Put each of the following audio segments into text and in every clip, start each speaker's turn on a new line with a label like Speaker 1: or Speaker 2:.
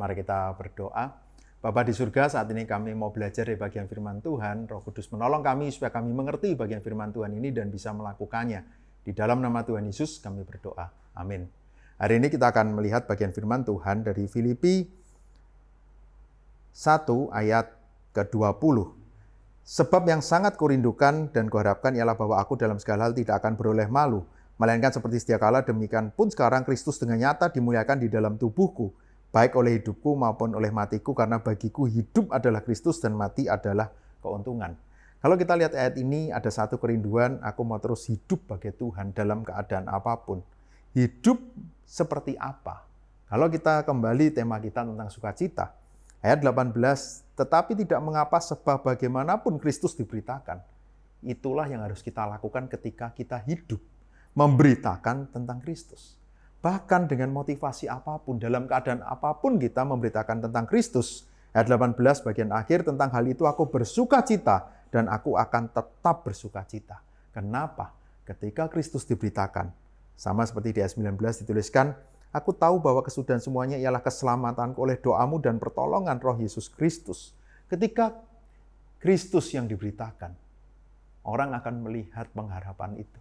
Speaker 1: Mari kita berdoa. Bapa di surga, saat ini kami mau belajar dari bagian firman Tuhan. Roh Kudus menolong kami supaya kami mengerti bagian firman Tuhan ini dan bisa melakukannya. Di dalam nama Tuhan Yesus kami berdoa. Amin. Hari ini kita akan melihat bagian firman Tuhan dari Filipi 1 ayat ke-20. Sebab yang sangat kurindukan dan kuharapkan ialah bahwa aku dalam segala hal tidak akan beroleh malu, melainkan seperti sedia kala demikian pun sekarang Kristus dengan nyata dimuliakan di dalam tubuhku, baik oleh hidupku maupun oleh matiku, karena bagiku hidup adalah Kristus dan mati adalah keuntungan. Kalau kita lihat ayat ini, ada satu kerinduan, aku mau terus hidup bagi Tuhan dalam keadaan apapun. Hidup seperti apa? Kalau kita kembali tema kita tentang sukacita, ayat 18, tetapi tidak mengapa sebab bagaimanapun Kristus diberitakan. Itulah yang harus kita lakukan ketika kita hidup, memberitakan tentang Kristus. Bahkan dengan motivasi apapun, dalam keadaan apapun kita memberitakan tentang Kristus. Ayat 18 bagian akhir, tentang hal itu aku bersukacita dan aku akan tetap bersukacita. Kenapa? Ketika Kristus diberitakan, sama seperti di ayat 19 dituliskan, aku tahu bahwa kesudahan semuanya ialah keselamatanku oleh doamu dan pertolongan Roh Yesus Kristus. Ketika Kristus yang diberitakan, orang akan melihat pengharapan itu.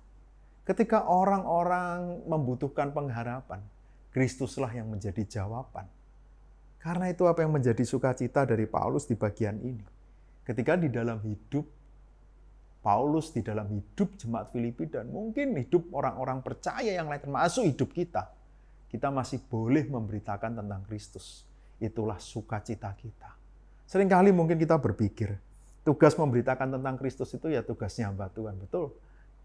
Speaker 1: Ketika orang-orang membutuhkan pengharapan, Kristuslah yang menjadi jawaban. Karena itu apa yang menjadi sukacita dari Paulus di bagian ini. Ketika di dalam hidup Paulus, di dalam hidup jemaat Filipi, dan mungkin hidup orang-orang percaya yang lain termasuk hidup kita masih boleh memberitakan tentang Kristus. Itulah sukacita kita. Seringkali mungkin kita berpikir, tugas memberitakan tentang Kristus itu ya tugasnya hamba Tuhan. Betul.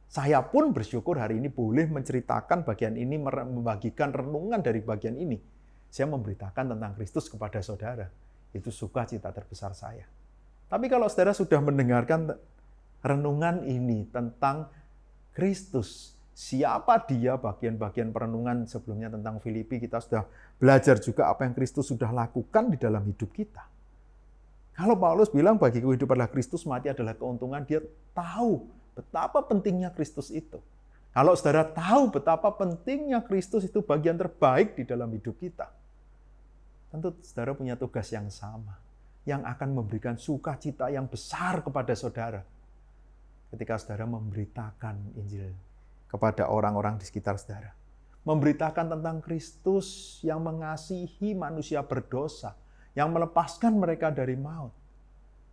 Speaker 1: Saya pun bersyukur hari ini boleh menceritakan bagian ini, membagikan renungan dari bagian ini. Saya memberitakan tentang Kristus kepada saudara. Itu sukacita terbesar saya. Tapi kalau saudara sudah mendengarkan renungan ini tentang Kristus, siapa dia, bagian-bagian perenungan sebelumnya tentang Filipi, kita sudah belajar juga apa yang Kristus sudah lakukan di dalam hidup kita. Kalau Paulus bilang bagiku hidup adalah Kristus, mati adalah keuntungan, dia tahu betapa pentingnya Kristus itu. Kalau saudara tahu betapa pentingnya Kristus itu bagian terbaik di dalam hidup kita, tentu saudara punya tugas yang sama, yang akan memberikan sukacita yang besar kepada saudara ketika saudara memberitakan Injil kepada orang-orang di sekitar saudara. Memberitakan tentang Kristus yang mengasihi manusia berdosa, yang melepaskan mereka dari maut,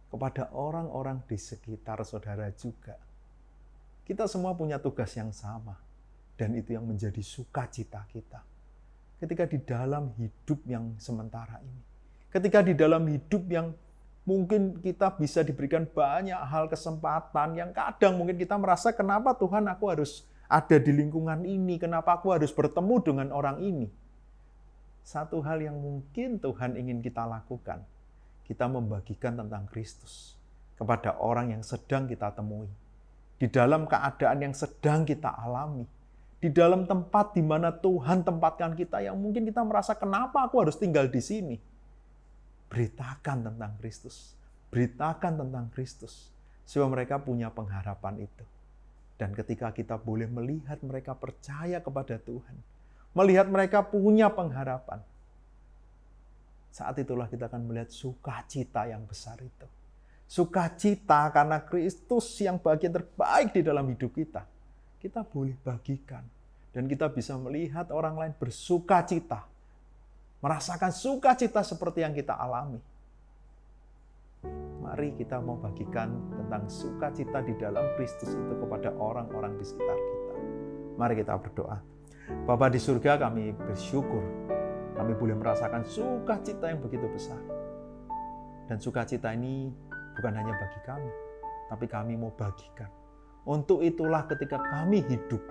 Speaker 1: kepada orang-orang di sekitar saudara juga. Kita semua punya tugas yang sama, dan itu yang menjadi sukacita kita. Ketika di dalam hidup yang sementara ini, ketika di dalam hidup yang mungkin kita bisa diberikan banyak hal kesempatan, yang kadang mungkin kita merasa, kenapa Tuhan aku harus ada di lingkungan ini, kenapa aku harus bertemu dengan orang ini. Satu hal yang mungkin Tuhan ingin kita lakukan, kita membagikan tentang Kristus kepada orang yang sedang kita temui. Di dalam keadaan yang sedang kita alami, di dalam tempat di mana Tuhan tempatkan kita, yang mungkin kita merasa kenapa aku harus tinggal di sini. Beritakan tentang Kristus, beritakan tentang Kristus, supaya mereka punya pengharapan itu. Dan ketika kita boleh melihat mereka percaya kepada Tuhan, melihat mereka punya pengharapan, saat itulah kita akan melihat sukacita yang besar itu. Sukacita karena Kristus yang bagian terbaik di dalam hidup kita. Kita boleh bagikan. Dan kita bisa melihat orang lain bersukacita. Merasakan sukacita seperti yang kita alami. Mari kita mau bagikan tentang sukacita di dalam Kristus itu kepada orang-orang di sekitar kita. Mari kita berdoa. Bapa di surga, kami bersyukur. Kami boleh merasakan sukacita yang begitu besar. Dan sukacita ini bukan hanya bagi kami, tapi kami mau bagikan. Untuk itulah ketika kami hidup,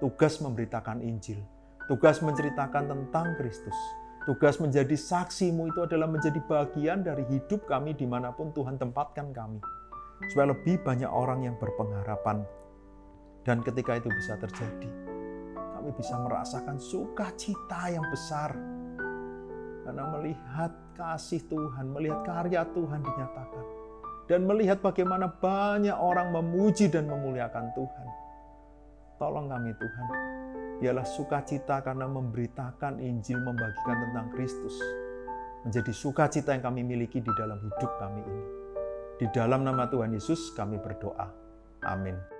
Speaker 1: tugas memberitakan Injil, tugas menceritakan tentang Kristus, tugas menjadi saksimu itu adalah menjadi bagian dari hidup kami dimanapun Tuhan tempatkan kami. Supaya lebih banyak orang yang berpengharapan. Dan ketika itu bisa terjadi, kami bisa merasakan sukacita yang besar. Karena melihat kasih Tuhan, melihat karya Tuhan dinyatakan. Dan melihat bagaimana banyak orang memuji dan memuliakan Tuhan. Tolong kami Tuhan, biarlah sukacita karena memberitakan Injil, membagikan tentang Kristus. menjadi sukacita yang kami miliki di dalam hidup kami ini. Di dalam nama Tuhan Yesus kami berdoa. Amin.